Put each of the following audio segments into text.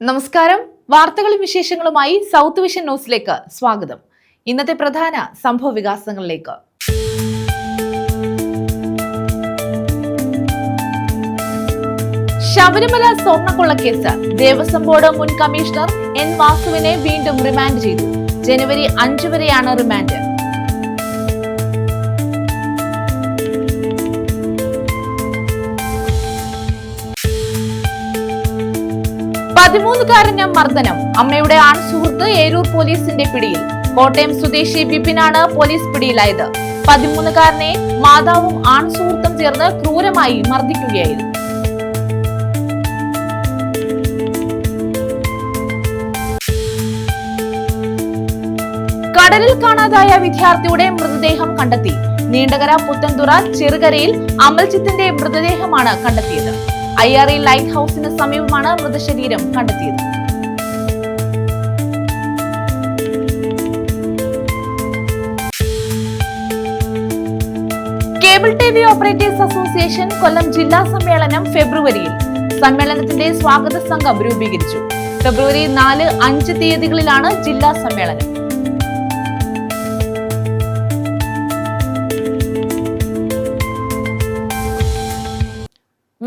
നമസ്കാരം. വാർത്തകളും വിശേഷങ്ങളുമായി സൗത്ത് വിഷൻ ന്യൂസിലേക്ക് സ്വാഗതം. ഇന്നത്തെ പ്രധാന സംഭവ വികാസങ്ങളിലേക്ക്. ശബരിമല സ്വർണ്ണക്കൊള്ളക്കേസ് ദേവസ്വം ബോർഡ് മുൻ കമ്മീഷണർ എൻ വാസുവിനെ വീണ്ടും റിമാൻഡ് ചെയ്തു. ജനുവരി 5 വരെയാണ് റിമാൻഡ്. പതിമൂന്നുകാരന് മർദ്ദനം. അമ്മയുടെ ആൺസുഹൃത്ത് ഏരൂർ പോലീസിന്റെ പിടിയിൽ. കോട്ടയം സ്വദേശി വിപിനാണ് പോലീസ് പിടിയിലായത്. 13കാരനെ മാതാവും ആൺസുഹൃത്തും ചേർന്ന് ക്രൂരമായി മർദ്ദിക്കുകയായിരുന്നു. കടലിൽ കാണാതായ വിദ്യാർത്ഥിയുടെ മൃതദേഹം കണ്ടെത്തി. നീണ്ടകര പുത്തൻതുറ ചെറുകരയിൽ അമൽജിത്തിന്റെ മൃതദേഹമാണ് കണ്ടെത്തിയത്. IRE ലൈറ്റ് ഹൌസിന് സമീപമാണ് മൃതശരീരം കണ്ടെത്തിയത്. Cable TV operators association Kollam ജില്ലാ സമ്മേളനം ഫെബ്രുവരിയിൽ. സമ്മേളനത്തിന്റെ സ്വാഗത സംഘം രൂപീകരിച്ചു. ഫെബ്രുവരി 4, 5 തീയതികളിലാണ് ജില്ലാ സമ്മേളനം.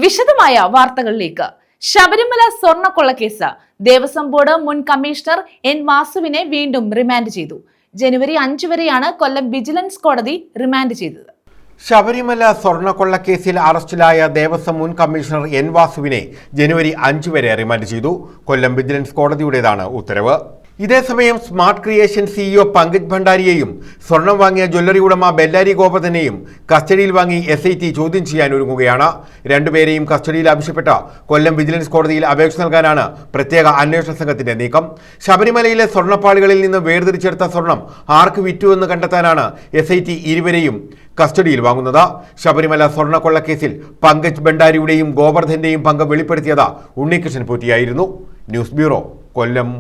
വിശദമായ വാർത്തകളിലേക്ക്. ശബരിമല സ്വർണ്ണക്കൊള്ളക്കേസ് ദേവസ്വം ബോർഡ് മുൻ കമ്മീഷണർ എൻ വാസുവിനെ വീണ്ടും റിമാൻഡ് ചെയ്തു. ജനുവരി 5 വരെയാണ് കൊല്ലം വിജിലൻസ് കോടതി റിമാൻഡ് ചെയ്തത്. ശബരിമല സ്വർണ്ണക്കൊള്ളക്കേസിൽ അറസ്റ്റിലായ ദേവസ്വം മുൻ കമ്മീഷണർ എൻ വാസുവിനെ ജനുവരി 5 വരെ റിമാൻഡ് ചെയ്തു. കൊല്ലം വിജിലൻസ് കോടതിയുടേതാണ് ഉത്തരവ്. ഇതേസമയം സ്മാർട്ട് ക്രിയേഷൻ CEO പങ്കജ് ഭണ്ഡാരിയെയും സ്വർണം വാങ്ങിയ ജ്വല്ലറി ഉടമ ബെല്ലാരി ഗോപതനെയും കസ്റ്റഡിയിൽ വാങ്ങി SIT ചോദ്യം ചെയ്യാൻ ഒരുങ്ങുകയാണ്. രണ്ടുപേരെയും കസ്റ്റഡിയിൽ ആവശ്യപ്പെട്ട കൊല്ലം വിജിലൻസ് കോടതിയിൽ അപേക്ഷ നൽകാനാണ് പ്രത്യേക അന്വേഷണ സംഘത്തിന്റെ നീക്കം. ശബരിമലയിലെ സ്വർണ്ണപ്പാളികളിൽ നിന്ന് വേർതിരിച്ചെടുത്ത സ്വർണം ആർക്ക് വിറ്റുവെന്ന് കണ്ടെത്താനാണ് SIT ഇരുവരെയും കസ്റ്റഡിയിൽ വാങ്ങുന്നത്. ശബരിമല സ്വർണ്ണക്കൊള്ളക്കേസിൽ പങ്കജ് ഭണ്ഡാരിയുടെയും ഗോവർദ്ധന്റെയും പങ്ക് വെളിപ്പെടുത്തിയത് ഉണ്ണികൃഷ്ണൻ പോറ്റിയായിരുന്നു. ന്യൂസ് ബ്യൂറോ, കൊല്ലം.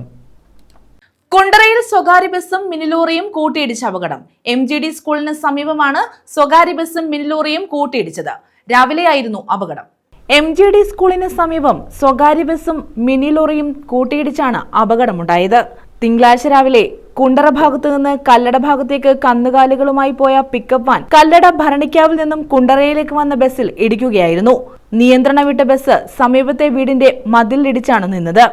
കുണ്ടറയിൽ സ്വകാര്യ ബസും മിനിലോറിയും കൂട്ടിയിടിച്ച അപകടം. MGD സ്കൂളിന് സമീപമാണ് സ്വകാര്യ ബസും മിനിലോറിയും കൂട്ടിയിടിച്ചത്. രാവിലെയായിരുന്നു അപകടം. MGD സ്കൂളിന് സമീപം സ്വകാര്യ ബസും മിനിലോറിയും കൂട്ടിയിടിച്ചാണ് അപകടമുണ്ടായത്. തിങ്കളാഴ്ച രാവിലെ കുണ്ടറ ഭാഗത്തു നിന്ന് കല്ലട ഭാഗത്തേക്ക് കന്നുകാലികളുമായി പോയ പിക്കപ്പ് വാൻ കല്ലട ഭരണിക്കാവിൽ നിന്നും കുണ്ടറയിലേക്ക് വന്ന ബസ്സിൽ ഇടിക്കുകയായിരുന്നു. നിയന്ത്രണം വിട്ട ബസ് സമീപത്തെ വീടിന്റെ മതിലിടിച്ചാണ് നിന്നത്.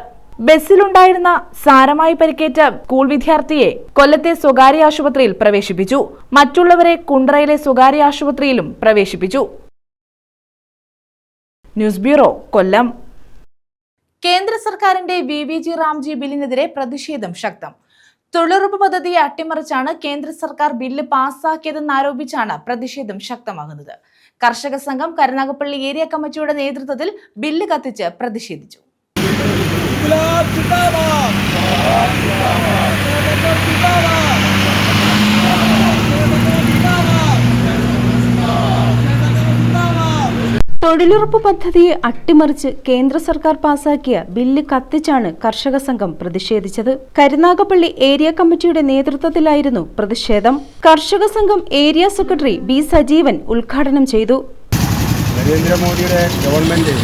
ബസ്സിലുണ്ടായിരുന്ന സാരമായി പരിക്കേറ്റ സ്കൂൾ വിദ്യാർത്ഥിയെ കൊല്ലത്തെ സ്വകാര്യ ആശുപത്രിയിൽ പ്രവേശിപ്പിച്ചു. മറ്റുള്ളവരെ കുണ്ടറയിലെ സ്വകാര്യ ആശുപത്രിയിലും പ്രവേശിപ്പിച്ചു. ന്യൂസ് ബ്യൂറോ, കൊല്ലം. കേന്ദ്ര സർക്കാരിന്റെ VVG റാംജി ബില്ലിനെതിരെ പ്രതിഷേധം ശക്തം. തൊഴിലുറപ്പ് പദ്ധതിയെ അട്ടിമറിച്ചാണ് കേന്ദ്ര സർക്കാർ ബില്ല് പാസാക്കിയതെന്നാരോപിച്ചാണ് പ്രതിഷേധം ശക്തമാകുന്നത്. കർഷക സംഘം കരുനാഗപ്പള്ളി ഏരിയ കമ്മിറ്റിയുടെ നേതൃത്വത്തിൽ ബില്ല് കത്തിച്ച് പ്രതിഷേധിച്ചു. തൊഴിലുറപ്പ് പദ്ധതിയെ അട്ടിമറിച്ച് കേന്ദ്ര സർക്കാർ പാസാക്കിയ ബില്ല് കത്തിച്ചാണ് കർഷക സംഘം പ്രതിഷേധിച്ചത്. കരുനാഗപ്പള്ളി ഏരിയ കമ്മിറ്റിയുടെ നേതൃത്വത്തിലായിരുന്നു പ്രതിഷേധം. കർഷക സംഘം ഏരിയ സെക്രട്ടറി B. സജീവൻ ഉദ്ഘാടനം ചെയ്തു. നരേന്ദ്രമോദിയുടെ ഗവൺമെന്റ്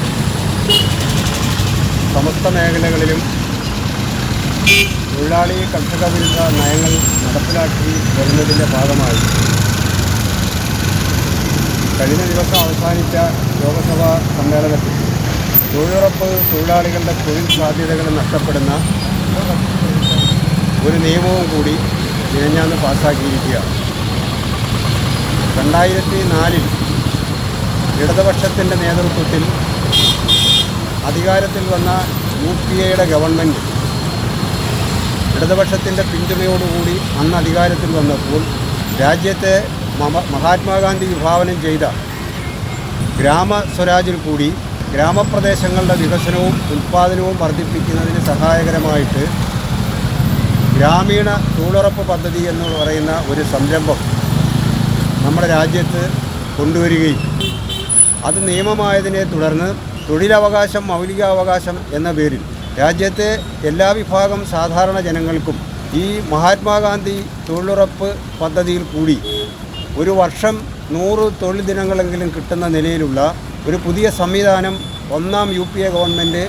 സമസ്ത മേഖലകളിലും തൊഴിലാളി കർഷക വിരുദ്ധ നയങ്ങൾ നടപ്പിലാക്കി വരുന്നതിൻ്റെ ഭാഗമായി കഴിഞ്ഞ ദിവസം അവസാനിച്ച ലോക്സഭാ സമ്മേളനത്തിൽ തൊഴിലുറപ്പ് തൊഴിലാളികളുടെ തൊഴിൽ സാധ്യതകൾ നഷ്ടപ്പെടുന്ന ഒരു നിയമവും കൂടി മിനിഞ്ഞാന്ന് പാസ്സാക്കിയിരിക്കുകയാണ്. 2004 ഇടതുപക്ഷത്തിൻ്റെ നേതൃത്വത്തിൽ അധികാരത്തിൽ വന്ന UPA ഗവൺമെൻറ് ഇടതുപക്ഷത്തിൻ്റെ പിന്തുണയോടുകൂടി അന്ന് അധികാരത്തിൽ വന്നപ്പോൾ രാജ്യത്തെ മഹാത്മാഗാന്ധി വിഭാവനം ചെയ്ത ഗ്രാമ സ്വരാജിൽ കൂടി ഗ്രാമപ്രദേശങ്ങളുടെ വികസനവും ഉൽപ്പാദനവും വർദ്ധിപ്പിക്കുന്നതിന് സഹായകരമായിട്ട് ഗ്രാമീണ തൊഴിലുറപ്പ് പദ്ധതി എന്ന് പറയുന്ന ഒരു സംരംഭം നമ്മുടെ രാജ്യത്ത് കൊണ്ടുവരികയും അത് നിയമമായതിനെ തുടർന്ന് തൊഴിലവകാശം മൗലികാവകാശം എന്ന പേരിൽ രാജ്യത്തെ എല്ലാ വിഭാഗം സാധാരണ ജനങ്ങൾക്കും ഈ മഹാത്മാഗാന്ധി തൊഴിലുറപ്പ് പദ്ധതിയിൽ കൂടി ഒരു വർഷം 100 തൊഴിൽ ദിനങ്ങളെങ്കിലും കിട്ടുന്ന നിലയിലുള്ള ഒരു പുതിയ സംവിധാനം ഒന്നാം UPA ഗവൺമെൻറ്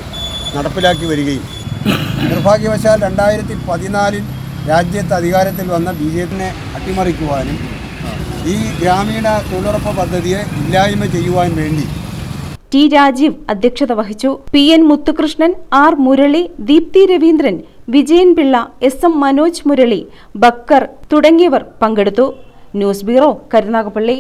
നടപ്പിലാക്കി വരികയും നിർഭാഗ്യവശാൽ 2014 രാജ്യത്ത് അധികാരത്തിൽ വന്ന BJPയെ അട്ടിമറിക്കുവാനും ഈ ഗ്രാമീണ തൊഴിലുറപ്പ് പദ്ധതിയെ ഇല്ലായ്മ ചെയ്യുവാൻ വേണ്ടി ടി രാജീവ് അധ്യക്ഷത വഹിച്ചു. PN Muthukrishnan, R Murali, Deepthi Raveendran, Vijayan Pillai, SM Manoj Murali, Backer തുടങ്ങിയവർ പങ്കെടുത്തു. News bureau, Karunagappally.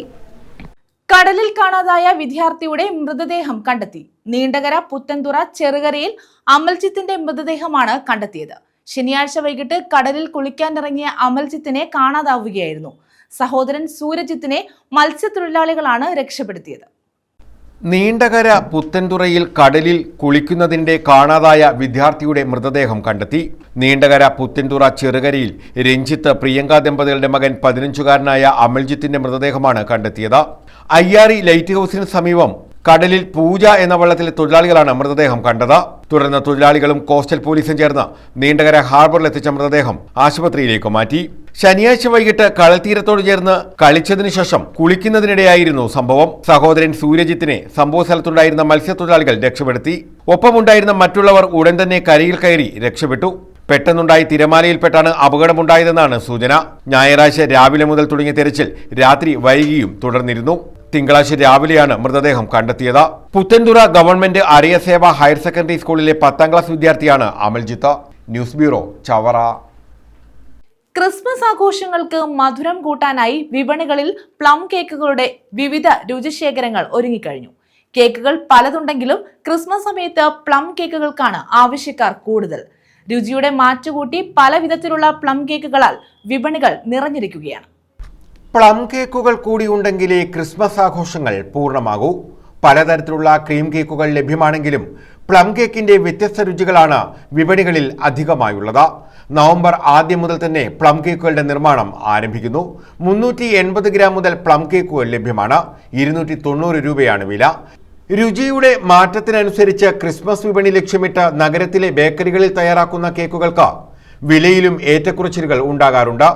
കടലിൽ കാണാതായ വിദ്യാർത്ഥിയുടെ മൃതദേഹം കണ്ടെത്തി. നീണ്ടകര പുത്തൻതുറ ചെറുകരയിൽ അമൽജിത്തിന്റെ മൃതദേഹമാണ് കണ്ടെത്തിയത്. ശനിയാഴ്ച വൈകിട്ട് കടലിൽ കുളിക്കാനിറങ്ങിയ അമൽജിത്തിനെ കാണാതാവുകയായിരുന്നു. സഹോദരൻ സൂരജിത്തിനെ മത്സ്യത്തൊഴിലാളികളാണ് രക്ഷപ്പെടുത്തിയത്. നീണ്ടകര പുത്തൻതുറയിൽ കടലിൽ കുളിക്കുന്നതിന്റെ കാണാതായ വിദ്യാർത്ഥിയുടെ മൃതദേഹം കണ്ടെത്തി. നീണ്ടകര പുത്തൻതുറ ചെറുകരയിൽ രഞ്ജിത്ത് പ്രിയങ്ക ദമ്പതികളുടെ മകൻ 15-കാരനായ അമൽജിത്തിന്റെ മൃതദേഹമാണ് കണ്ടെത്തിയത്. അയ്യാറി ലൈറ്റ് ഹൌസിന് സമീപം കടലിൽ പൂജ എന്ന വള്ളത്തിലെ തൊഴിലാളികളാണ് മൃതദേഹം കണ്ടത്. തുടർന്ന് തൊഴിലാളികളും കോസ്റ്റൽ പോലീസും ചേർന്ന് നീണ്ടകര ഹാർബറിലെത്തിച്ച മൃതദേഹം ആശുപത്രിയിലേക്ക് മാറ്റി. ശനിയാഴ്ച വൈകിട്ട് കടൽത്തീരത്തോട് ചേർന്ന് കളിച്ചതിനു ശേഷം കുളിക്കുന്നതിനിടെയായിരുന്നു സംഭവം. സഹോദരൻ സൂര്യജിത്തിനെ സംഭവ സ്ഥലത്തുണ്ടായിരുന്ന മത്സ്യത്തൊഴിലാളികൾ രക്ഷപ്പെടുത്തി. ഒപ്പമുണ്ടായിരുന്ന മറ്റുള്ളവർ ഉടൻ തന്നെ കരയിൽ കയറി രക്ഷപ്പെട്ടു. പെട്ടെന്നുണ്ടായി തിരമാലയിൽപ്പെട്ടാണ് അപകടമുണ്ടായതെന്നാണ് സൂചന. ഞായറാഴ്ച രാവിലെ മുതൽ തുടങ്ങിയ തെരച്ചിൽ രാത്രി വൈകിയും തുടർന്നിരുന്നു. തിങ്കളാഴ്ച രാവിലെയാണ് മൃതദേഹം കണ്ടെത്തിയത്. Puthenthura government Arayaseva higher secondary സ്കൂളിലെ 10ാം ക്ലാസ് വിദ്യാർത്ഥിയാണ് Amaljith. News bureau, Chavara. Christmas ആഘോഷങ്ങൾക്ക് മധുരം കൂട്ടാനായി വിപണികളിൽ പ്ലം കേക്കുകളുടെ വിവിധ രുചിശേഖരങ്ങൾ ഒരുങ്ങിക്കഴിഞ്ഞു. കേക്കുകൾ പലതുണ്ടെങ്കിലും ക്രിസ്മസ് സമയത്ത് പ്ലം കേക്കുകൾക്കാണ് ആവശ്യക്കാർ കൂടുതൽ. രുചിയുടെ മാറ്റുകൂട്ടി പല വിധത്തിലുള്ള പ്ലം കേക്കുകളാൽ വിപണികൾ നിറഞ്ഞിരിക്കുകയാണ്. പ്ലം കേക്കുകൾ കൂടി ഉണ്ടെങ്കിലേ ക്രിസ്മസ് ആഘോഷങ്ങൾ പൂർണ്ണമാകൂ. പലതരത്തിലുള്ള ക്രീം കേക്കുകൾ ലഭ്യമാണെങ്കിലും പ്ലം കേക്കിന്റെ വ്യത്യസ്ത രുചികളാണ് വിപണികളിൽ അധികമായുള്ളത്. നവംബർ ആദ്യം മുതൽ തന്നെ പ്ലം കേക്കുകളുടെ നിർമ്മാണം ആരംഭിക്കുന്നു. 380 ഗ്രാം മുതൽ പ്ലം കേക്കുകൾ ലഭ്യമാണ്. 290 രൂപയാണ് വില. രുചിയുടെ മാറ്റത്തിനനുസരിച്ച് ക്രിസ്മസ് വിപണി ലക്ഷ്യമിട്ട് നഗരത്തിലെ ബേക്കറികളിൽ തയ്യാറാക്കുന്ന കേക്കുകൾക്ക് വിലയിലും ഏറ്റക്കുറച്ചിലുകൾ ഉണ്ടാകാറുണ്ട്.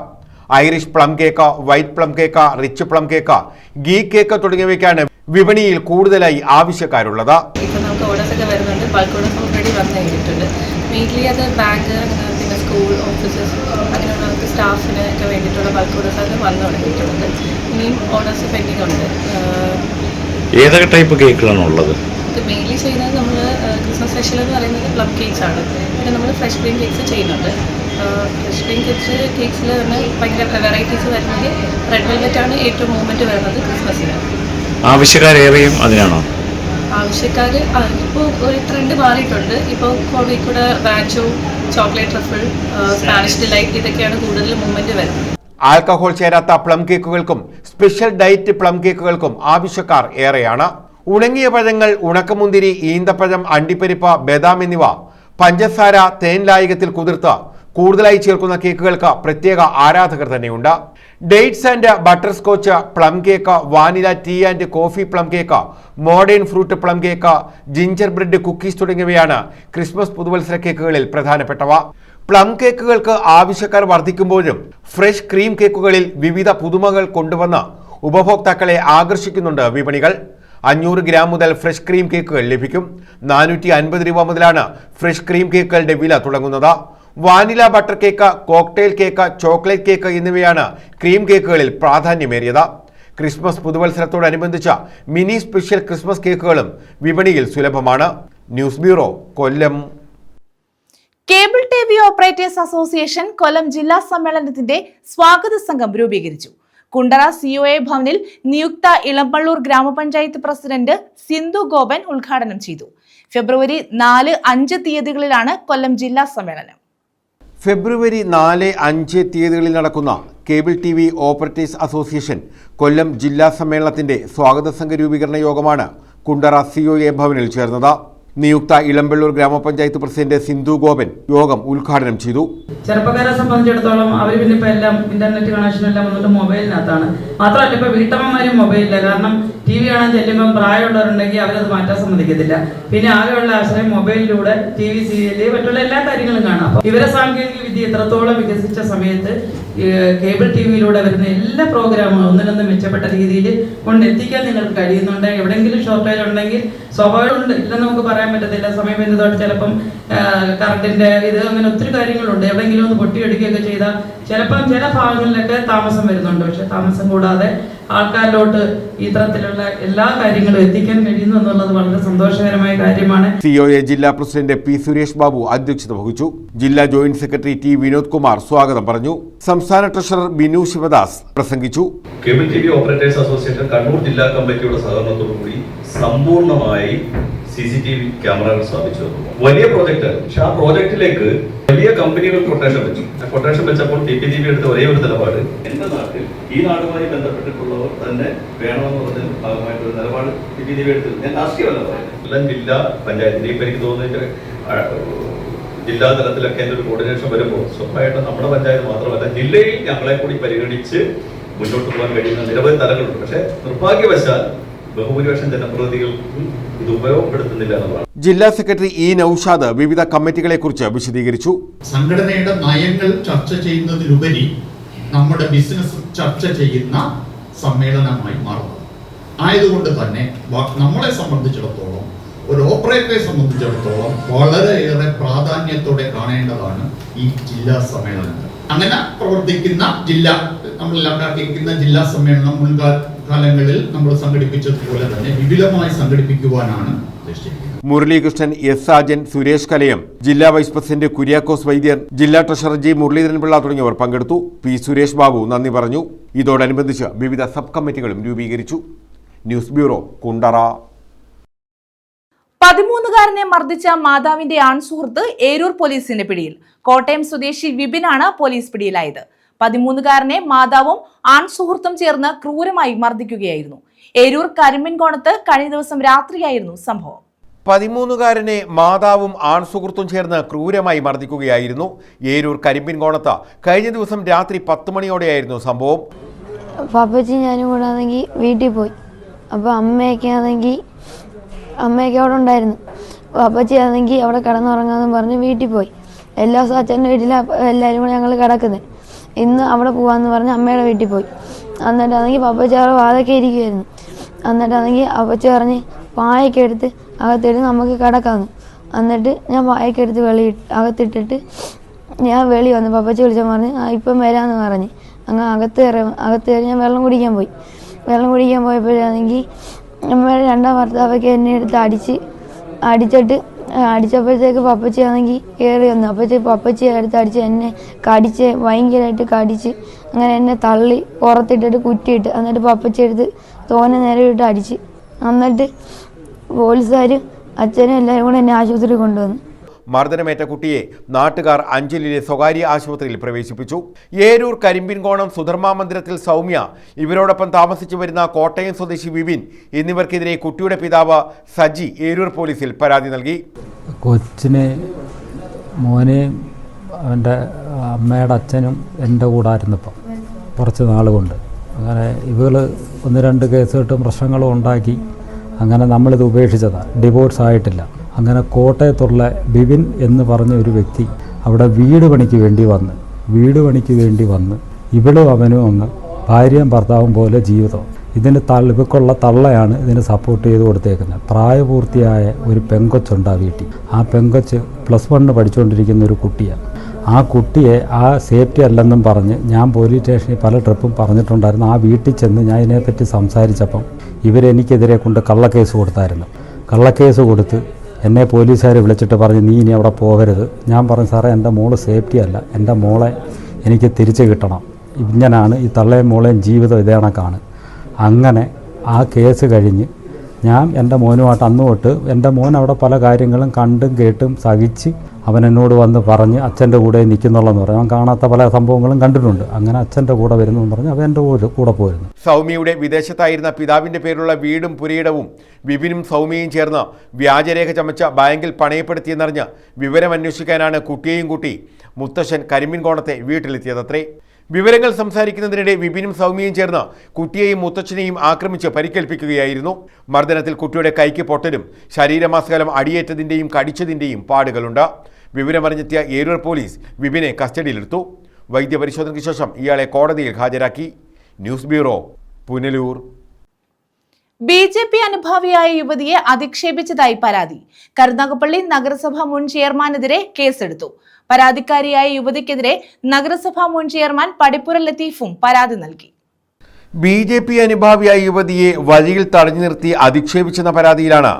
Irish plum cake, white plum cake, rich plum cake, ghee cake തുടങ്ങിയവയ്ക്കാണ് വിപണിയിൽ കൂടുതലായി ആവശ്യക്കാരുള്ളത്. ഇപ്പോൾ നമുക്ക് ഓർഡേഴ്സൊക്കെ വരുന്നുണ്ട്. ബൾക്ക് ഓർഡേഴ്സ് ഓൾറെഡി വന്നു കഴിഞ്ഞിട്ടുണ്ട്. മെയിൻലി അത് ബാങ്ക്, പിന്നെ സ്കൂൾ, ഓഫീസസ്, അങ്ങനെയുള്ള സ്റ്റാഫിന് ഒക്കെ വേണ്ടിയിട്ടുള്ള ബൾക്ക് ഓർഡേഴ്സ് അത് വന്നു തുടങ്ങിയിട്ടുണ്ട്. ഇനിയും ഓർഡേഴ്സ് പെൻഡിങ് ഉണ്ട്. ഏതൊക്കെ ടൈപ്പ് കേക്കുകളാണ് ഉള്ളത്? ഇത് മെയിൻലി ചെയ്യുന്നത് നമ്മൾ ക്രിസ്മസ് സ്പെഷ്യൽ എന്ന് പറയുന്നത് പ്ലം കേക്ക്സ് ആണ്. പിന്നെ നമ്മൾ ഫ്രഷ് ക്രീം കേക്ക്സ് ചെയ്യുന്നുണ്ട്. ഫ്രഷ് ക്രീം കേക്ക്സിൽ തന്നെ ഭയങ്കര വെറൈറ്റീസ് വരുന്നത് റെഡ് വെൽവെറ്റ് ആണ് ഏറ്റവും മൂവ്മെൻറ്റ് വരുന്നത് ക്രിസ്മസിന്. ആവശ്യക്കാരേറെയും അതിനാണോ? ആവശ്യക്കാർ ഇപ്പോൾ ഒരു ട്രെൻഡ് മാറിയിട്ടുണ്ട്. ഇപ്പോൾ കൂടെ വാച്ചോ, ചോക്ലേറ്റ് ട്രഫിൾ, സ്പാനിഷ് ഡിലൈറ്റ് ഇതൊക്കെയാണ് കൂടുതൽ മൂവ്മെൻറ്റ് വരുന്നത്. ആൽക്കഹോൾ ചേരാത്ത പ്ലം കേക്കുകൾക്കും സ്പെഷ്യൽ ഡയറ്റ് പ്ലം കേക്കുകൾക്കും ആവശ്യക്കാർ ഏറെയാണ്. ഉണങ്ങിയ പഴങ്ങൾ, ഉണക്കമുന്തിരി, ഈന്തപ്പഴം, അണ്ടിപ്പരിപ്പ്, ബദാം എന്നിവ പഞ്ചസാര, തേൻ ലായകത്തിൽ കുതിർത്ത് കൂടുതലായി ചേർക്കുന്ന കേക്കുകൾക്ക് പ്രത്യേക ആരാധകർ തന്നെയുണ്ട്. Dates and butterscotch plum cake, vanilla tea and coffee plum cake, modern fruit plum cake, gingerbread cookies തുടങ്ങിയവയാണ് ക്രിസ്മസ് പുതുവത്സര കേക്കുകളിൽ പ്രധാനപ്പെട്ടവ. പ്ലം കേക്കുകൾക്ക് ആവശ്യക്കാർ വർദ്ധിക്കുമ്പോഴും ഫ്രഷ് ക്രീം കേക്കുകളിൽ വിവിധ പുതുമകൾ കൊണ്ടുവന്ന് ഉപഭോക്താക്കളെ ആകർഷിക്കുന്നുണ്ട് വിപണികൾ. 500 ഗ്രാം മുതൽ ഫ്രഷ് ക്രീം കേക്കുകൾ ലഭിക്കും. 450 രൂപ മുതലാണ് ഫ്രഷ് ക്രീം കേക്കുകളുടെ വില തുടങ്ങുന്നത്. Vanilla butter cake, cocktail cake, chocolate cake എന്നിവയാണ് ക്രീം കേക്കുകളിൽ പ്രാധാന്യമേറിയത്. ക്രിസ്മസ് പുതുവത്സരത്തോടനുബന്ധിച്ച മിനി സ്പെഷ്യൽ ക്രിസ്മസ് കേക്കുകളും വിപണിയിൽ സുലഭമാണ്. News bureau, Kollam. Cable TV operators association Kollam ജില്ലാ സമ്മേളനത്തിന്റെ സ്വാഗത സംഘം രൂപീകരിച്ചു. കുണ്ടറ COA ഭവനിൽ നിയുക്ത ഇളമ്പള്ളൂർ ഗ്രാമപഞ്ചായത്ത് പ്രസിഡന്റ് സിന്ധു ഗോപൻ ഉദ്ഘാടനം ചെയ്തു. ഫെബ്രുവരി 4, 5 തീയതികളിലാണ് കൊല്ലം ജില്ലാ സമ്മേളനം. ഫെബ്രുവരി 4, 5 തീയതികളിൽ നടക്കുന്ന cable TV operators association Kollam ജില്ലാ സമ്മേളനത്തിന്റെ സ്വാഗത സംഘ രൂപീകരണ യോഗമാണ് കുണ്ടറ COA ഭവനിൽ ചേർന്നത്. നിയുക്ത ഇളമ്പള്ളൂർ ഗ്രാമപഞ്ചായത്ത് പ്രസിഡന്റ് സിന്ധു ഗോപൻ യോഗം ഉദ്ഘാടനം ചെയ്തു. ചെറുപ്പക്കാരെ സംബന്ധിച്ചിടത്തോളം അവർ പിന്നെ ഇപ്പൊ എല്ലാം ഇന്റർനെറ്റ് കണക്ഷൻ എല്ലാം വന്നിട്ട് മൊബൈലിനകത്താണ്. മാത്രമല്ല ഇപ്പൊ വീട്ടമ്മമാരും മൊബൈലില്ല. കാരണം ടി വി കാണാൻ ചെല്ലുമ്പം പ്രായമുള്ളവരുണ്ടെങ്കിൽ അവരത് മാറ്റാൻ സമ്മതിക്കത്തില്ല. പിന്നെ ആകെയുള്ള ആശ്രയം മൊബൈലിലൂടെ ടി വി, സീരിയല്, മറ്റുള്ള എല്ലാ കാര്യങ്ങളും കാണാം. അപ്പോൾ ഇവരെ സാങ്കേതിക വിദ്യ എത്രത്തോളം വികസിച്ച സമയത്ത് കേബിൾ ടി വിയിലൂടെ വരുന്ന എല്ലാ പ്രോഗ്രാമുകളും ഒന്നിനൊന്നും മെച്ചപ്പെട്ട രീതിയിൽ കൊണ്ടെത്തിക്കാൻ നിങ്ങൾക്ക് കഴിയുന്നുണ്ട്. എവിടെയെങ്കിലും ഷോർട്ടേജ് ഉണ്ടെങ്കിൽ സ്വാഭാവികമുണ്ട്, ഇല്ലെന്ന് നമുക്ക് പറയാൻ പറ്റത്തില്ല. സമയബന്ധിതമായിട്ട് ചിലപ്പം കറണ്ടിൻ്റെ ഇത് അങ്ങനെ ഒത്തിരി കാര്യങ്ങളുണ്ട്. എവിടെയെങ്കിലും ഒന്ന് പൊട്ടിയെടുക്കുകയൊക്കെ ചെയ്താൽ ചിലപ്പം ചില ഭാഗങ്ങളിലൊക്കെ താമസം വരുന്നുണ്ട്. പക്ഷെ താമസം കൂടാതെ ആൾക്കാരിലോട്ട് ഇത്തരത്തിലുള്ള എല്ലാ കാര്യങ്ങളും എത്തിക്കാൻ കഴിയുന്നു എന്നുള്ളത് വളരെ സന്തോഷകരമായ കാര്യമാണ്. സിഒഎ ജില്ലാ പ്രസിഡന്റ് പി സുരേഷ് ബാബു അധ്യക്ഷത വഹിച്ചു. ജില്ലാ joint secretary T Vinod Kumar സ്വാഗതം പറഞ്ഞു. സംസ്ഥാന ട്രഷറർ ബിനു ശിവദാസ് പ്രസംഗിച്ചു. Cable T V operators association Kannur ജില്ലാ കമ്മിറ്റിയുടെ സഹകരണത്തോടുകൂടി സമ്പൂർണ്ണമായി CCTV ക്യാമറകൾ സ്ഥാപിച്ചു. വലിയ പ്രോജക്റ്റ്. പക്ഷെ ആ പ്രോജക്റ്റിലേക്ക് വലിയ കമ്പനികൾ കൊട്ടേഷൻ വെച്ചു. കൊട്ടേഷൻ വെച്ചപ്പോൾ TPDB എടുത്ത ഒരേ ഒരു നിലപാട്, എന്റെ നാട്ടിൽ ഈ നാടുമായി ബന്ധപ്പെട്ടിട്ടുള്ളവർ തന്നെ വേണമെന്നുള്ളതിന് ഭാഗമായിട്ടൊരു നിലപാട് TPDB എടുത്തത്. ഞാൻ രാഷ്ട്രീയമല്ല പറയുന്നത്. എല്ലാം ജില്ലാ പഞ്ചായത്തിന്റെ ഇപ്പം എനിക്ക് തോന്നുന്നത് ജില്ലാ തലത്തിലൊക്കെ എൻ്റെ ഒരു കോർഡിനേഷൻ വരുമ്പോൾ സ്വന്തമായിട്ട് നമ്മുടെ പഞ്ചായത്ത് മാത്രമല്ല ജില്ലയിൽ ഞങ്ങളെ കൂടി പരിഗണിച്ച് മുന്നോട്ട് പോകാൻ കഴിയുന്ന നിരവധി തലങ്ങളുണ്ട്. പക്ഷേ നിർഭാഗ്യവശാൽ ബഹുഭൂരിപക്ഷം ജനപ്രതിനിധികൾക്കും ഇത് ഉപയോഗപ്പെടുത്തുന്നില്ല എന്നതാണ്. ജില്ലാ സെക്രട്ടറി ഇ നൌഷാദ് വിവിധ കമ്മിറ്റികളെ കുറിച്ച് വിശദീകരിച്ചു. സംഘടനയുടെ നയങ്ങൾ ചർച്ച ചെയ്യുന്നതിലുപരി നമ്മുടെ ബിസിനസ് ചർച്ച ചെയ്യുന്ന സമ്മേളനമായി മാറുന്നു. ആയതുകൊണ്ട് തന്നെ നമ്മളെ സംബന്ധിച്ചിടത്തോളം, ഒരു ഓപ്പറേറ്ററെ സംബന്ധിച്ചിടത്തോളം വളരെയേറെ പ്രാധാന്യത്തോടെ കാണേണ്ടതാണ് ഈ ജില്ലാ സമ്മേളനങ്ങൾ. അങ്ങനെ പ്രവർത്തിക്കുന്ന നമ്മളെല്ലാം കാത്തിരിക്കുന്ന ജില്ലാ സമ്മേളനം മുൻകാലങ്ങളിൽ നമ്മൾ സംഘടിപ്പിച്ചതുപോലെ തന്നെ വിപുലമായി സംഘടിപ്പിക്കുവാനാണ് ഉദ്ദേശിക്കുന്നത്. മുരളീകൃഷ്ണൻ, എസ് സാജൻ, സുരേഷ് കലയം, ജില്ലാ വൈസ് പ്രസിഡന്റ് കുര്യാക്കോസ് വൈദ്യർ, ജില്ലാ ട്രഷറർ ജി മുരളീധരൻപിള്ള തുടങ്ങിയവർ പങ്കെടുത്തു. പി സുരേഷ് ബാബു നന്ദി പറഞ്ഞു. ഇതോടനുബന്ധിച്ച് വിവിധ സബ് കമ്മിറ്റികളും രൂപീകരിച്ചു. News bureau, Kundara. 13-കാരനെ മർദ്ദിച്ച മാതാവിന്റെ ആൺസുഹൃത്ത് ഏരൂർ പോലീസിന്റെ പിടിയിൽ. കോട്ടയം സ്വദേശി വിപിനാണ് പോലീസ് പിടിയിലായത്. 13-കാരനെ മാതാവും ആൺസുഹൃത്തും ചേർന്ന് ക്രൂരമായി മർദ്ദിക്കുകയായിരുന്നു. ഏരൂർ കരിമ്പിൻകോണത്ത് കഴിഞ്ഞ ദിവസം രാത്രിയായിരുന്നു സംഭവം. 13-കാരനെ മാതാവും ആൺസുഹൃത്തും ചേർന്ന് ക്രൂരമായി മർദ്ദിക്കുകയായിരുന്നു. ഏരൂർ കരിമ്പിൻകോണത്ത് കഴിഞ്ഞ ദിവസം രാത്രി 10 മണിയോടെയായിരുന്നു സംഭവം. പാപ്പച്ചി ഞാനും കൂടെ ആണെങ്കിൽ വീട്ടിൽ പോയി. അപ്പോൾ അമ്മയൊക്കെ അവിടെ ഉണ്ടായിരുന്നു. പാപ്പച്ചി ആണെങ്കിൽ അവിടെ കിടന്നുറങ്ങാമെന്ന് പറഞ്ഞ് വീട്ടിൽ പോയി. എല്ലാ ദിവസവും അച്ഛൻ്റെ വീട്ടിലാണ് എല്ലാവരും കൂടെ ഞങ്ങൾ കിടക്കുന്നത്. ഇന്ന് അവിടെ പോകാമെന്ന് പറഞ്ഞ് അമ്മയുടെ വീട്ടിൽ പോയി. എന്നിട്ടാണെങ്കിൽ പപ്പച്ചി അവിടെ വാതൊക്കെ ഇരിക്കുമായിരുന്നു. എന്നിട്ടാണെങ്കിൽ അപ്പച്ചി പറഞ്ഞ് പായൊക്കെ എടുത്ത് അകത്തിട്ട് നമുക്ക് കിടക്കാമെന്ന്. എന്നിട്ട് ഞാൻ പായൊക്കെ എടുത്ത് അകത്തിട്ടിട്ട് ഞാൻ വെളി വന്നു. പപ്പച്ചി വിളിച്ചാൽ പറഞ്ഞ് ഇപ്പം വരാമെന്ന് പറഞ്ഞ് അങ്ങ് അകത്ത് കയറി ഞാൻ വെള്ളം കുടിക്കാൻ പോയപ്പോഴാണെങ്കിൽ അമ്മയുടെ രണ്ടാം ഭർത്താവൊക്കെ എന്നെ എടുത്ത് അടിച്ചപ്പോഴത്തേക്ക് പപ്പച്ചി ആണെങ്കിൽ കയറി വന്നു. പപ്പച്ചി എടുത്ത് അടിച്ച് എന്നെ ഭയങ്കരമായിട്ട് കടിച്ച് അങ്ങനെ എന്നെ തള്ളി പുറത്തിട്ടിട്ട് കുറ്റിയിട്ട് എന്നിട്ട് പപ്പച്ചി എടുത്ത് തോനെ നേരം ഇട്ട് അടിച്ച്. എന്നിട്ട് പോലീസുകാരും അച്ഛനും എല്ലാവരും കൂടെ എന്നെ ആശുപത്രിയിൽ കൊണ്ടുവന്നു. മർദ്ദനമേറ്റ കുട്ടിയെ നാട്ടുകാർ അഞ്ചലിലെ സ്വകാര്യ ആശുപത്രിയിൽ പ്രവേശിപ്പിച്ചു. ഏരൂർ കരിമ്പിൻകോണം സുധർമ്മ മന്ദിരത്തിൽ സൗമ്യ, ഇവരോടൊപ്പം താമസിച്ചു വരുന്ന കോട്ടയം സ്വദേശി വിപിൻ എന്നിവർക്കെതിരെ കുട്ടിയുടെ പിതാവ് സജി ഏരൂർ പോലീസിൽ പരാതി നൽകി. മോനെയും അവൻ്റെ അമ്മയുടെ അച്ഛനും എൻ്റെ കൂടായിരുന്നപ്പം കുറച്ച് നാളുകൊണ്ട് അങ്ങനെ ഇവൾ 1-2 കേസുകെട്ടും പ്രശ്നങ്ങളും ഉണ്ടാക്കി. അങ്ങനെ നമ്മളിത് ഉപേക്ഷിച്ചതാണ്. ഡിവോഴ്സ് ആയിട്ടില്ല. അങ്ങനെ കോട്ടയത്തുള്ള ബിബിൻ എന്ന് പറഞ്ഞ ഒരു വ്യക്തി അവിടെ വീട് പണിക്ക് വേണ്ടി വന്ന് ഇവളും അവനും അങ്ങ് ഭാര്യയും ഭർത്താവും പോലെ ജീവിതം. ഇവക്കുള്ള തള്ളയാണ് ഇതിന് സപ്പോർട്ട് ചെയ്ത് കൊടുത്തേക്കുന്നത്. പ്രായപൂർത്തിയായ ഒരു പെങ്കൊച്ചുണ്ട് ആ വീട്ടിൽ. ആ പെങ്കൊച്ച് +1 പഠിച്ചുകൊണ്ടിരിക്കുന്ന ഒരു കുട്ടിയാണ്. ആ കുട്ടിയെ സേഫ്റ്റി അല്ലെന്നും പറഞ്ഞ് ഞാൻ പോലീസ് സ്റ്റേഷനിൽ പല ട്രിപ്പും പറഞ്ഞിട്ടുണ്ടായിരുന്നു. ആ വീട്ടിൽ ചെന്ന് ഞാൻ ഇതിനെപ്പറ്റി സംസാരിച്ചപ്പം ഇവരെനിക്കെതിരെ കൊണ്ട് കള്ളക്കേസ് കൊടുത്ത് എന്നെ പോലീസുകാർ വിളിച്ചിട്ട് പറഞ്ഞ് നീ ഇനി അവിടെ പോകരുത്. ഞാൻ പറഞ്ഞു സാറേ എൻ്റെ മോള് സേഫ്റ്റി അല്ല, എൻ്റെ മോളെ എനിക്ക് തിരിച്ച് കിട്ടണം. ഇങ്ങനാണ് ഈ തള്ളയും മോളെയും ജീവിതം ഇതേ കണക്കാണ്. അങ്ങനെ ആ കേസ് കഴിഞ്ഞ് ഞാൻ എൻ്റെ മോനുമായിട്ട് അന്ന് തൊട്ട് എൻ്റെ മോൻ അവിടെ പല കാര്യങ്ങളും കണ്ടും കേട്ടും സഹിച്ച് അവൻ എന്നോട് വന്ന് പറഞ്ഞ് അച്ഛൻ്റെ കൂടെ നിൽക്കുന്നുള്ളെന്ന് പറഞ്ഞു. അവൻ കാണാത്ത പല സംഭവങ്ങളും കണ്ടിട്ടുണ്ട്. അങ്ങനെ അച്ഛൻ്റെ കൂടെ വരുന്നു എന്ന് പറഞ്ഞ് അവൻ എൻ്റെ കൂടെ പോയിരുന്നു. സൗമ്യയുടെ വിദേശത്തായിരുന്ന പിതാവിൻ്റെ പേരുള്ള വീടും പുരയിടവും വിപിനും സൗമ്യയും ചേർന്ന് വ്യാജരേഖ ചമച്ച ബാങ്കിൽ പണയപ്പെടുത്തിയെന്നറിഞ്ഞ് വിവരമന്വേഷിക്കാനാണ് കുട്ടിയെയും കൂട്ടി മുത്തശ്ശൻ കരിമ്പിൻകോണത്തെ വീട്ടിലെത്തിയതത്രേ. വിവരങ്ങൾ സംസാരിക്കുന്നതിനിടെ വിപിനും സൗമ്യയും ചേർന്ന് കുട്ടിയെയും മുത്തച്ഛനെയും ആക്രമിച്ച് പരിക്കേൽപ്പിക്കുകയായിരുന്നു. മർദ്ദനത്തിൽ കുട്ടിയുടെ കൈക്ക് പൊട്ടലും ശരീരമാസകലം അടിയേറ്റതിന്റെയും കടിച്ചതിന്റെയും പാടുകളുണ്ട്. വിവരമറിഞ്ഞെത്തിയ ഏരൂർ പോലീസ് വിപിനെ കസ്റ്റഡിയിലെടുത്തു. വൈദ്യപരിശോധനയ്ക്ക് ശേഷം ഇയാളെ കോടതിയിൽ ഹാജരാക്കി. News bureau, Punalur. BJP അനുഭാവിയായ യുവതിയെ അധിക്ഷേപിച്ചതായി പരാതി. കരുനാഗപ്പള്ളി നഗരസഭ മുൻ ചെയർമാനെതിരെ കേസെടുത്തു. പരാതിക്കാരിയായ യുവതിക്കെതിരെ നഗരസഭ മുൻ ചെയർമാൻ പടിപ്പുര ലത്തീഫും പരാതി നൽകി. BJP അനുഭാവിയായ യുവതിയെ വഴിയിൽ തടഞ്ഞു നിർത്തി അധിക്ഷേപിച്ചെന്ന പരാതിയിലാണ്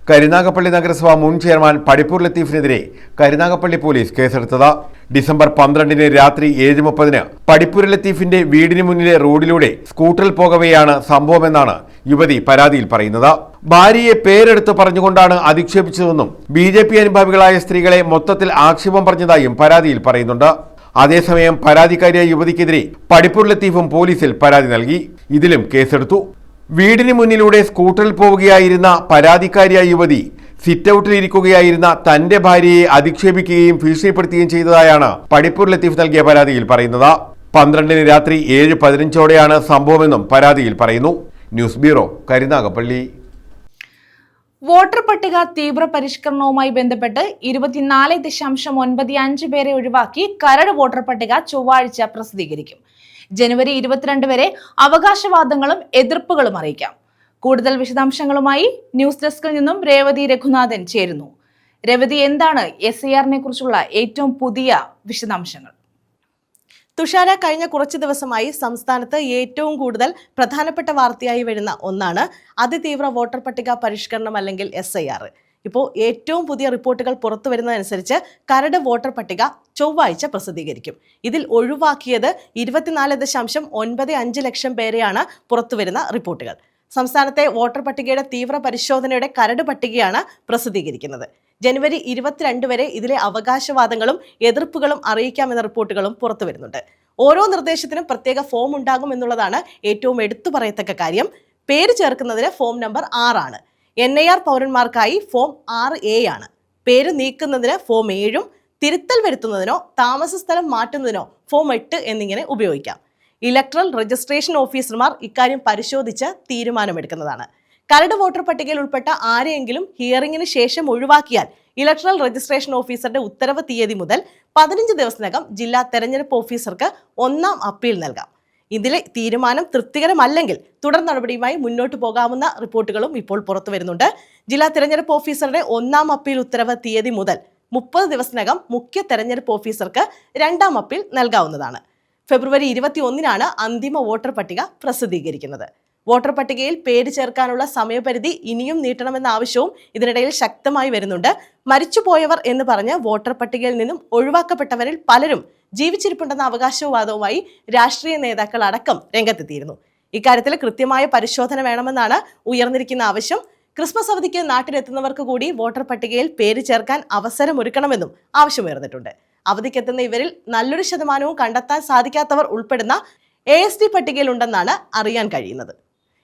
കരുനാഗപ്പള്ളി നഗരസഭ മുൻ ചെയർമാൻ പടിപ്പൂർ ലത്തീഫിനെതിരെ കരുനാഗപ്പള്ളി പോലീസ് കേസെടുത്തത്. ഡിസംബർ 12 രാത്രി 7:30 പടിപ്പൂർ ലത്തീഫിന്റെ വീടിന് മുന്നിലെ റോഡിലൂടെ സ്കൂട്ടറിൽ പോകവെയാണ് സംഭവമെന്നാണ് യുവതി പരാതിയിൽ പറയുന്നത്. ഭാര്യയെ പേരെടുത്ത് പറഞ്ഞുകൊണ്ടാണ് അധിക്ഷേപിച്ചതെന്നും BJP അനുഭാവികളായ സ്ത്രീകളെ മൊത്തത്തിൽ ആക്ഷേപം പറഞ്ഞതായും പരാതിയിൽ പറയുന്നുണ്ട്. അതേസമയം പരാതിക്കാരിയായ യുവതിക്കെതിരെ പടിപ്പൂർ ലത്തീഫും പോലീസിൽ പരാതി നൽകി. ഇതിലും കേസെടുത്തു. വീടിന് മുന്നിലൂടെ സ്കൂട്ടറിൽ പോവുകയായിരുന്ന പരാതിക്കാരിയായ യുവതി സിറ്റൌട്ടിലിരിക്കുകയായിരുന്ന തന്റെ ഭാര്യയെ അധിക്ഷേപിക്കുകയും ഭീഷണിപ്പെടുത്തുകയും ചെയ്തതായാണ് പടിപ്പൂർ ലത്തീഫ് നൽകിയ പരാതിയിൽ പറയുന്നത്. 12 രാത്രി 7:15 സംഭവമെന്നും പരാതിയിൽ പറയുന്നു. News bureau, Karunagappally. വോട്ടർ പട്ടിക തീവ്ര പരിഷ്കരണവുമായി ബന്ധപ്പെട്ട് 24.95 പേരെ ഒഴിവാക്കി കരട് വോട്ടർ പട്ടിക ചൊവ്വാഴ്ച പ്രസിദ്ധീകരിക്കും. ജനുവരി 22 വരെ അവകാശവാദങ്ങളും എതിർപ്പുകളും അറിയിക്കാം. കൂടുതൽ വിശദാംശങ്ങളുമായി ന്യൂസ് ഡെസ്കിൽ നിന്നും രേവതി രഘുനാഥൻ ചേരുന്നു. രേവതി, എന്താണ് SIR-നെ കുറിച്ചുള്ള ഏറ്റവും പുതിയ വിശദാംശങ്ങൾ? തുഷാര, കഴിഞ്ഞ കുറച്ച് ദിവസമായി സംസ്ഥാനത്ത് ഏറ്റവും കൂടുതൽ പ്രധാനപ്പെട്ട വാർത്തയായി വരുന്ന ഒന്നാണ് അതിതീവ്ര വോട്ടർ പട്ടിക പരിഷ്കരണം അല്ലെങ്കിൽ SIR. ഇപ്പോൾ ഏറ്റവും പുതിയ റിപ്പോർട്ടുകൾ പുറത്തു വരുന്നതനുസരിച്ച് കരട് വോട്ടർ പട്ടിക ചൊവ്വാഴ്ച പ്രസിദ്ധീകരിക്കും. ഇതിൽ ഒഴിവാക്കിയത് 24.95 ലക്ഷം പേരെയാണ് പുറത്തുവരുന്ന റിപ്പോർട്ടുകൾ. സംസ്ഥാനത്തെ വോട്ടർ പട്ടികയുടെ തീവ്ര പരിശോധനയുടെ കരട് പട്ടികയാണ് പ്രസിദ്ധീകരിക്കുന്നത്. ജനുവരി 22 വരെ ഇതിലെ അവകാശവാദങ്ങളും എതിർപ്പുകളും അറിയിക്കാമെന്ന റിപ്പോർട്ടുകളും പുറത്തു വരുന്നുണ്ട്. ഓരോ നിർദ്ദേശത്തിനും പ്രത്യേക ഫോം ഉണ്ടാകും എന്നുള്ളതാണ് ഏറ്റവും എടുത്തു പറയത്തക്ക കാര്യം. പേര് ചേർക്കുന്നതിന് ഫോം നമ്പർ 6 ആണ്. NIR പൗരന്മാർക്കായി ഫോം 6A ആണ്. പേര് നീക്കുന്നതിന് ഫോം 7ഉം തിരുത്തൽ വരുത്തുന്നതിനോ താമസ സ്ഥലം മാറ്റുന്നതിനോ ഫോം 8 എന്നിങ്ങനെ ഉപയോഗിക്കാം. ഇലക്ട്രൽ രജിസ്ട്രേഷൻ ഓഫീസർമാർ ഇക്കാര്യം പരിശോധിച്ച് തീരുമാനമെടുക്കുന്നതാണ്. കരട് വോട്ടർ പട്ടികയിൽ ഉൾപ്പെട്ട ആരെയെങ്കിലും ഹിയറിംഗിന് ശേഷം ഒഴിവാക്കിയാൽ ഇലക്ട്രൽ രജിസ്ട്രേഷൻ ഓഫീസറുടെ ഉത്തരവ് തീയതി മുതൽ 15 ദിവസത്തിനകം ജില്ലാ തെരഞ്ഞെടുപ്പ് ഓഫീസർക്ക് 1ാം അപ്പീൽ നൽകാം. ഇതിലെ തീരുമാനം തൃപ്തികരമല്ലെങ്കിൽ തുടർ നടപടിയുമായി മുന്നോട്ട് പോകാവുന്ന റിപ്പോർട്ടുകളും ഇപ്പോൾ പുറത്തു വരുന്നുണ്ട്. ജില്ലാ തെരഞ്ഞെടുപ്പ് ഓഫീസറുടെ 1ാം അപ്പീൽ ഉത്തരവ് തീയതി മുതൽ 30 ദിവസത്തിനകം മുഖ്യ തെരഞ്ഞെടുപ്പ് ഓഫീസർക്ക് 2ാം അപ്പീൽ നൽകാവുന്നതാണ്. ഫെബ്രുവരി 21 അന്തിമ വോട്ടർ പട്ടിക പ്രസിദ്ധീകരിക്കുന്നത്. വോട്ടർ പട്ടികയിൽ പേര് ചേർക്കാനുള്ള സമയപരിധി ഇനിയും നീട്ടണമെന്ന ആവശ്യവും ഇതിനിടയിൽ ശക്തമായി വരുന്നുണ്ട്. മരിച്ചുപോയവർ എന്ന് പറഞ്ഞ് വോട്ടർ പട്ടികയിൽ നിന്നും ഒഴിവാക്കപ്പെട്ടവരിൽ പലരും ജീവിച്ചിരിപ്പുണ്ടെന്ന അവകാശവാദവുമായി രാഷ്ട്രീയ നേതാക്കൾ അടക്കം രംഗത്തെത്തിയിരുന്നു. ഇക്കാര്യത്തിൽ കൃത്യമായ പരിശോധന വേണമെന്നാണ് ഉയർന്നിരിക്കുന്ന ആവശ്യം. ക്രിസ്മസ് അവധിക്ക് നാട്ടിലെത്തുന്നവർക്ക് കൂടി വോട്ടർ പട്ടികയിൽ പേര് ചേർക്കാൻ അവസരമൊരുക്കണമെന്നും ആവശ്യമുയർന്നിട്ടുണ്ട്. അവധിക്കെത്തുന്ന ഇവരിൽ നല്ലൊരു ശതമാനവും കണ്ടെത്താൻ സാധിക്കാത്തവർ ഉൾപ്പെടുന്ന ASD പട്ടികയിലുണ്ടെന്നാണ് അറിയാൻ കഴിയുന്നത്.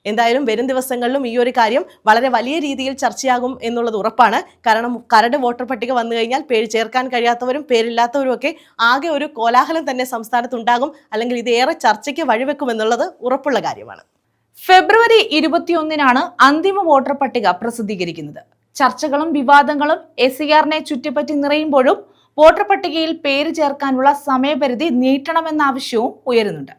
എന്തായാലും വരും ദിവസങ്ങളിലും ഈ ഒരു കാര്യം വളരെ വലിയ രീതിയിൽ ചർച്ചയാകും എന്നുള്ളത് ഉറപ്പാണ്. കാരണം കരട് വോട്ടർ പട്ടിക വന്നു കഴിഞ്ഞാൽ പേര് ചേർക്കാൻ കഴിയാത്തവരും പേരില്ലാത്തവരും ഒക്കെ ആകെ ഒരു കോലാഹലം തന്നെ സംസ്ഥാനത്തുണ്ടാകും. അല്ലെങ്കിൽ ഇത് ഏറെ ചർച്ചയ്ക്ക് വഴിവെക്കുമെന്നുള്ളത് ഉറപ്പുള്ള കാര്യമാണ്. ഫെബ്രുവരി 21 അന്തിമ വോട്ടർ പട്ടിക പ്രസിദ്ധീകരിക്കുന്നത്. ചർച്ചകളും വിവാദങ്ങളും SIR-നെ ചുറ്റിപ്പറ്റി നിറയുമ്പോഴും വോട്ടർ പട്ടികയിൽ പേര് ചേർക്കാനുള്ള സമയപരിധി നീട്ടണമെന്ന ആവശ്യവും ഉയരുന്നുണ്ട്.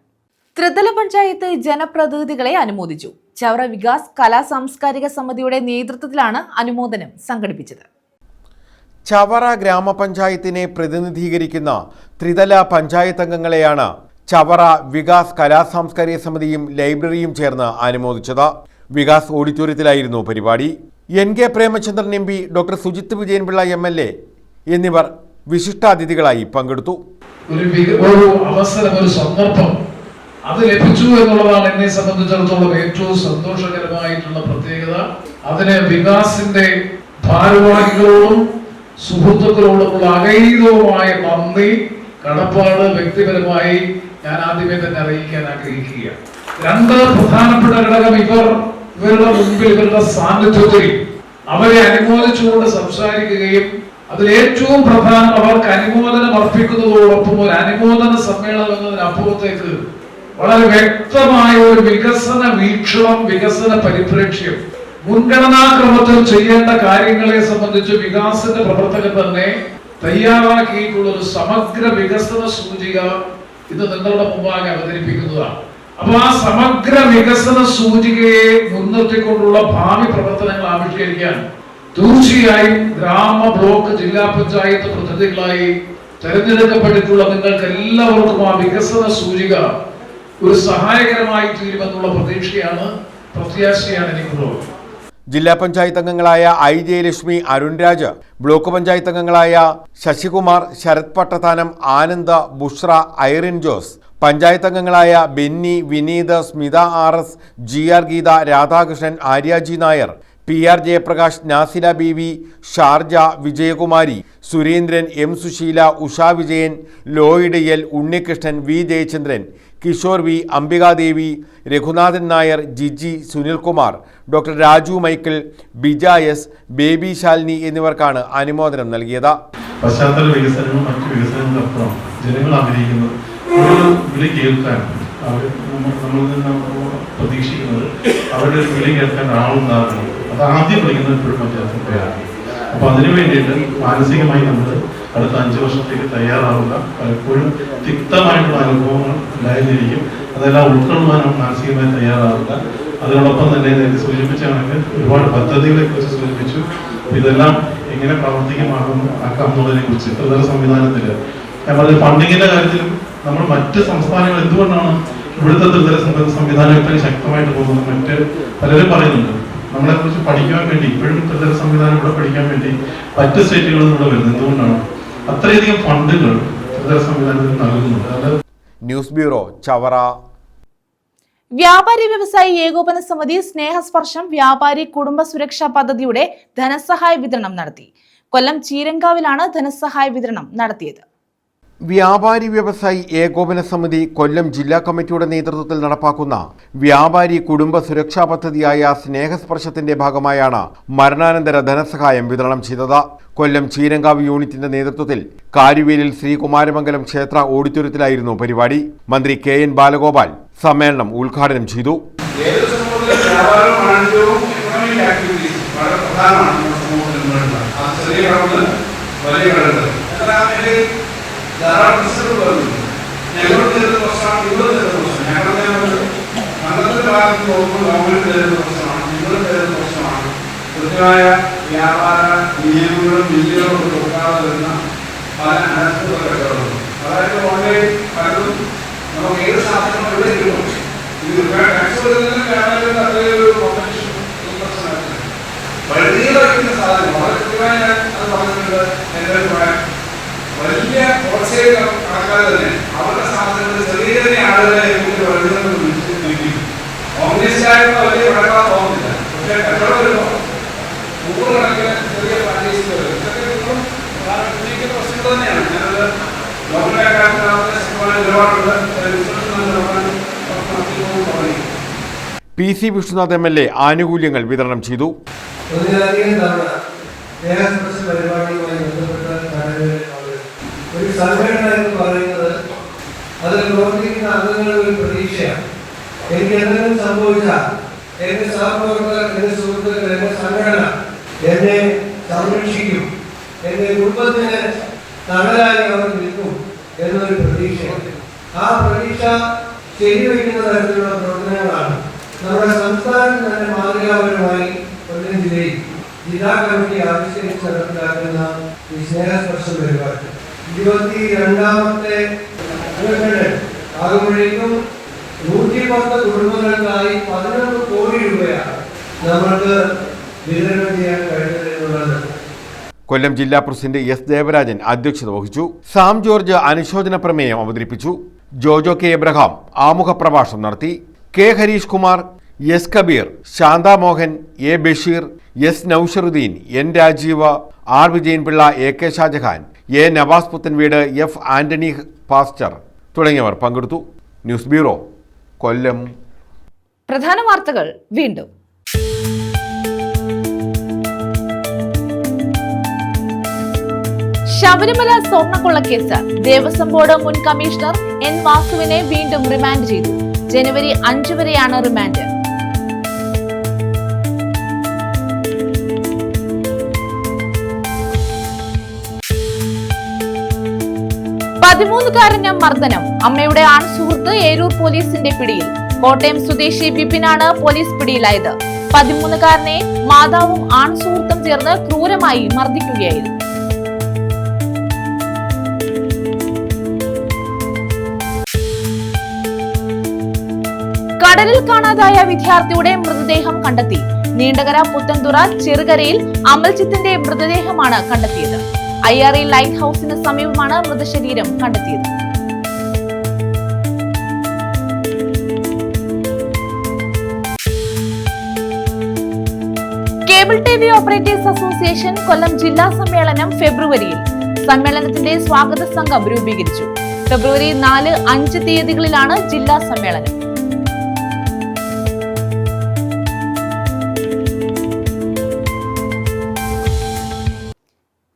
ത്രിതല പഞ്ചായത്ത് ജനപ്രതിനിധികളെ അനുമോദിച്ചു. ചവറ വികാസ് കലാ സാംസ്കാരിക സമിതിയുടെ നേതൃത്വത്തിലാണ് അനുമോദനം സംഘടിപ്പിച്ചത്. ചവറ ഗ്രാമപഞ്ചായത്തിനെ പ്രതിനിധീകരിക്കുന്ന ത്രിതല പഞ്ചായത്ത് അംഗങ്ങളെയാണ് ചവറ വികാസ് കലാ സാംസ്കാരിക സമിതിയും ലൈബ്രറിയും ചേർന്ന് അനുമോദിച്ചത്. വികാസ് ഓഡിറ്റോറിയത്തിലായിരുന്നു പരിപാടി. NK Premachandran MP, doctor Sujith Vijayan Pillai MLA എന്നിവർ വിശിഷ്ടാതിഥികളായി പങ്കെടുത്തു. ഒരു അവസരം, ഒരു സന്ദർഭം അത് ലഭിച്ചു എന്നുള്ളതാണ് എന്നെ സംബന്ധിച്ചിടത്തോളം ഏറ്റവും സന്തോഷകരമായിട്ടുള്ള പ്രത്യേകത. അതിന് വികാസിന്റെ ഭാരവാഹികളോടും സുഹൃത്തുക്കളോടുമുള്ള അഗൈതവുമായ നന്ദി, കടപ്പാട് വ്യക്തിപരമായി ഞാൻ ആദ്യമേ തന്നെ അറിയിക്കാൻ ആഗ്രഹിക്കുകയാണ്. 2 പ്രധാനപ്പെട്ട ഘടകം ഇവരുടെ മുമ്പിൽ, ഇവരുടെ സാന്നിധ്യത്തിൽ അവരെ അനുമോദിച്ചുകൊണ്ട് സംസാരിക്കുകയും അതിൽ ഏറ്റവും പ്രധാനം അവർക്ക് അനുമോദനം അർപ്പിക്കുന്നതോടൊപ്പം ഒരു അനുമോദന സമ്മേളനം എന്നതിനപ്പുറത്തേക്ക് വളരെ വ്യക്തമായ ഒരു വികസന വീക്ഷണം, വികസന പരിപ്രേക്ഷ്യം, മുൻഗണനാക്രമത്തിൽ ചെയ്യേണ്ട കാര്യങ്ങളെ സംബന്ധിച്ച് വികാസന്റെ പ്രവർത്തകൻ തന്നെ തയ്യാറാക്കിയിട്ടുള്ള ഒരു സമഗ്ര വികസന സൂചിക ഇത് നിങ്ങളുടെ മുമ്പാകെ അവതരിപ്പിക്കുന്നതാണ്. അപ്പൊ ആ സമഗ്ര വികസന സൂചികയെ മുൻനിർത്തിക്കൊണ്ടുള്ള ഭാവി പ്രവർത്തനങ്ങൾ ആവിഷ്കരിക്കാൻ തീർച്ചയായും ഗ്രാമ, ബ്ലോക്ക്, ജില്ലാ പഞ്ചായത്ത് പ്രതിനിധികളായി തെരഞ്ഞെടുക്കപ്പെട്ടിട്ടുള്ള നിങ്ങൾക്ക് എല്ലാവർക്കും ആ വികസന സൂചിക ഒരു സഹായകരമായി തീരുമെന്നുള്ള പ്രത്യാശയാണ് എനിക്കുള്ളത്. ജില്ലാ പഞ്ചായത്ത് അംഗങ്ങളായ ഐ ജയലക്ഷ്മി, അരുൺരാജ്, ബ്ലോക്ക് പഞ്ചായത്ത് അംഗങ്ങളായ ശശികുമാർ, ശരത് പട്ടത്താനം, ആനന്ദ്, ബുഷ്ര, ഐറിൻ ജോസ്, പഞ്ചായത്ത് അംഗങ്ങളായ Benny, Vineeth, Smitha RS, GR Geetha, Radhakrishnan, Aryaji Nair, PR Jayaprakash, Nasila Beevi, Sharjah, Vijayakumari, Surendran, M Susheela, Usha Vijayan, Lloyd L, Unnikrishnan, V Jayachandran, Kishore V, Ambikadevi, Raghunathan Nair, Jiji, Sunilkumar, doctor Raju Michael, Bija S, Baby Shalini എന്നിവർക്കാണ് അനുമോദനം നൽകിയത്. പശ്ചാത്തല വികസനവും മറ്റു വികസനങ്ങൾക്കപ്പുറം ജനങ്ങൾ ആഗ്രഹിക്കുന്നത് ഒരു വിളി കേൾക്കാൻ നമ്മളിൽ നിന്ന് പ്രതീക്ഷിക്കുന്നത് അവരുടെ ഒരു വിളി കേൾക്കാൻ ആളുണ്ടാകുന്നു. അത് ആദ്യം വിളിക്കുന്നത് ഇപ്പോഴും പഞ്ചായത്ത്. അപ്പൊ അതിനു വേണ്ടിയിട്ട് മാനസികമായി നമ്മൾ അടുത്ത 5 വർഷത്തേക്ക് തയ്യാറാവുക. പലപ്പോഴും തിക്തമായിട്ടുള്ള അനുഭവങ്ങൾ ഉണ്ടായിരിക്കും, അതെല്ലാം ഉൾക്കൊള്ളുവാനും മാനസികമായി തയ്യാറാവുക. അതിനോടൊപ്പം തന്നെ നേരത്തെ സൂചിപ്പിച്ച കണക്ക് ഒരുപാട് പദ്ധതികളെ കുറിച്ച് സൂചിപ്പിച്ചു. ഇതെല്ലാം എങ്ങനെ പ്രാവർത്തികമാക്കാം എന്നുള്ളതിനെ കുറിച്ച് ത്രിതല സംവിധാനത്തിൽ നമ്മുടെ ഫണ്ടിങ്ങിന്റെ കാര്യത്തിലും നമ്മൾ മറ്റ് സംസ്ഥാനങ്ങൾ എന്തുകൊണ്ടാണ് ഇവിടുത്തെ ത്രിതല സംവിധാനം ഇത്രയും ശക്തമായിട്ട് പോകുന്നത്? മറ്റ് പലരും പറയുന്നുണ്ട് നമ്മളെ കുറിച്ച് പഠിക്കാൻ വേണ്ടി, ഇപ്പോഴും ത്രിതല സംവിധാനം ഇവിടെ പഠിക്കാൻ വേണ്ടി മറ്റ് സ്റ്റേറ്റുകളിൽ ഇവിടെ വരുന്നത് എന്തുകൊണ്ടാണ്? അത്രയധികം ഫണ്ടുകൾ ത്രിതല സംവിധാനത്തിൽ നൽകുന്നുണ്ട്. News bureau, Chavara. വ്യാപാരി വ്യവസായി ഏകോപന സമിതി സ്നേഹസ്പർശം വ്യാപാരി കുടുംബ സുരക്ഷാ പദ്ധതിയുടെ ധനസഹായ വിതരണം നടത്തി. കൊല്ലം ചീരങ്കാവിലാണ് ധനസഹായ വിതരണം നടത്തിയത്. വ്യാപാരി വ്യവസായി ഏകോപന സമിതി കൊല്ലം ജില്ലാ കമ്മിറ്റിയുടെ നേതൃത്വത്തിൽ നടപ്പാക്കുന്ന വ്യാപാരി കുടുംബ സുരക്ഷാ പദ്ധതിയായ സ്നേഹസ്പർശത്തിന്റെ ഭാഗമായാണ് മരണാനന്തര ധനസഹായം വിതരണം ചെയ്തത്. കൊല്ലം ചീരങ്കാവ് യൂണിറ്റിന്റെ നേതൃത്വത്തിൽ കാരുവേലിൽ ശ്രീകുമാരമംഗലം ക്ഷേത്ര ഓഡിറ്റോറിയത്തിലായിരുന്നു പരിപാടി. മന്ത്രി KN ബാലഗോപാൽ സമ്മേളനം ഉദ്ഘാടനം ചെയ്തു. ധാരാളം പ്രശ്നങ്ങൾ വരുന്നു. ഞങ്ങളോട് നേരിടുന്ന പ്രശ്നമാണ്, ഇവിടെ നേരിടുന്ന പ്രശ്നം. ഞങ്ങളുടെ മണ്ഡലത്തിന്റെ ഭാഗത്ത് നോക്കുമ്പോൾ ഗവൺമെന്റ് നേരിടുന്ന പ്രശ്നമാണ്, നിങ്ങൾ നേരിടുന്ന പ്രശ്നമാണ്. കൃത്യമായ വ്യാപാര നിയമങ്ങളും ബില്ലുകളും കൊടുക്കാതെ വരുന്ന പല അനാസ്ഥകളും കടകളുണ്ട്. അതായത് ഓൺലൈൻ പലതും നമുക്ക് ഏത് സാധനങ്ങളും ഇവിടെ കിട്ടും. ഇത് ടാക്സ് കൊടുക്കുന്നതിന് വ്യാപാരികളുടെ അത്രയൊരു കോമ്പറ്റീഷൻ പ്രശ്നമായിട്ടില്ല. വഴുതിയിൽ വയ്ക്കുന്ന സാധനം വളരെ കൃത്യമായി അത് പറഞ്ഞിട്ടുണ്ട്. എന്തായാലും പറയാം, വലിയ ഹോൾസെയിൽ കണക്കാതെ തന്നെ അവരുടെ സാധനങ്ങൾ ചെറിയ ചെറിയ ആളുകളെ വഴുതുന്നത് വിളിക്കും. കോൺഗ്രസ്സായിട്ടുള്ള വലിയ കടക്കാർ തോന്നുന്നില്ല. പക്ഷേ കച്ചവടം വരുമ്പോൾ 100 കണക്കിന് ചെറിയ പ്രാദേശിക വരും. ഇതൊക്കെ നിങ്ങളും ഉന്നയിക്കുന്ന പ്രശ്നങ്ങൾ തന്നെയാണ്. ഞാനത് ഗവൺമെന്റ് കാര്യത്തിലാവുന്ന ശക്തമായ നിലപാടുണ്ട്. PC വിഷ്ണുനാഥ് MLA ആനുകൂല്യങ്ങൾ വിതരണം ചെയ്തു. ഒരു സംഘടന എന്ന് പറയുന്നത് അതിൽ പ്രവർത്തിക്കുന്ന അംഗങ്ങളുടെ ഒരു പ്രതീക്ഷയാണ്. എനിക്ക് എന്തെങ്കിലും സംഭവിച്ചാൽ എന്റെ സഹപ്രവർത്തകർ, എന്റെ സുഹൃത്തുക്കൾ, എന്റെ സംഘടന എന്നെ സംരക്ഷിക്കും, എന്റെ കുടുംബത്തിന് തണലായി അവർ നിൽക്കും എന്നൊരു പ്രതീക്ഷയാണ്. ആ പ്രതീക്ഷ ശരിവയ്ക്കുന്ന തരത്തിലുള്ള പ്രവർത്തനങ്ങളാണ് നമ്മുടെ സംസ്ഥാനത്ത് തന്നെ മാതൃകാപരമായി കൊല്ലം ജില്ലയിൽ ജില്ലാ കമ്മിറ്റി ആവിഷ്കരിച്ച് നടപ്പിലാക്കുന്ന ഈ സ്നേഹസ്പർശം പരിപാടി 22ാമത്തെ ആകുമ്പോഴേക്കും 110 കുടുംബങ്ങൾക്കായി 11 കോടി രൂപയാണ് നമ്മൾക്ക് വിതരണം ചെയ്യാൻ കഴിഞ്ഞത് എന്നുള്ളത്. കൊല്ലം ജില്ലാ പ്രസിഡന്റ് S ദേവരാജൻ അധ്യക്ഷത വഹിച്ചു. സാം ജോർജ് അനുശോചന പ്രമേയം അവതരിപ്പിച്ചു. ജോജോ K എബ്രഹാം ആമുഖ പ്രഭാഷണം നടത്തി. K Harish Kumar, S Kabeer, Shantha Mohan, A Basheer, S Nausharudeen, N Rajeev, R Vijayanpillai, AK Shajahan, A Navas Puthenveedu, F Antony pastor തുടങ്ങിയവർ പങ്കെടുത്തു. News bureau, Kollam. പ്രധാന വാർത്തകൾ വീണ്ടും. ശബരിമല സ്വർണ്ണക്കൊള്ളക്കേസ് ദേവസ്വം ബോർഡ് മുൻ കമ്മീഷണർ എൻ വാസുവിനെ വീണ്ടും റിമാൻഡ് ചെയ്തു. ജനുവരി 5 വരെയാണ് റിമാൻഡ്. പതിമൂന്നുകാരന് മർദ്ദനം. അമ്മയുടെ ആൺസുഹൃത്ത് ഏരൂർ പോലീസിന്റെ പിടിയിൽ. കോട്ടയം സ്വദേശി വിപിനാണ് പോലീസ് പിടിയിലായത്. 13കാരനെ മാതാവും ആൺസുഹൃത്തും ചേർന്ന് ക്രൂരമായി മർദ്ദിക്കുകയായിരുന്നു. കടലിൽ കാണാതായ വിദ്യാർത്ഥിയുടെ മൃതദേഹം കണ്ടെത്തി. നീണ്ടകര പുത്തൻതുറ ചെറുകരയിൽ അമൽജിത്തിന്റെ മൃതദേഹമാണ് കണ്ടെത്തിയത്. IRE ലൈറ്റ് ഹൌസിന് സമീപമാണ് മൃതശരീരം കണ്ടെത്തിയത്. Cable TV operators association Kollam ജില്ലാ സമ്മേളനം ഫെബ്രുവരിയിൽ. സമ്മേളനത്തിന്റെ സ്വാഗത സംഘം രൂപീകരിച്ചു. ഫെബ്രുവരി 4, 5 തീയതികളിലാണ് ജില്ലാ സമ്മേളനം.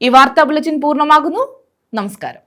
ഈ വാർത്താ ബുള്ളറ്റിൻ പൂർണ്ണമാകുന്നു. നമസ്കാരം.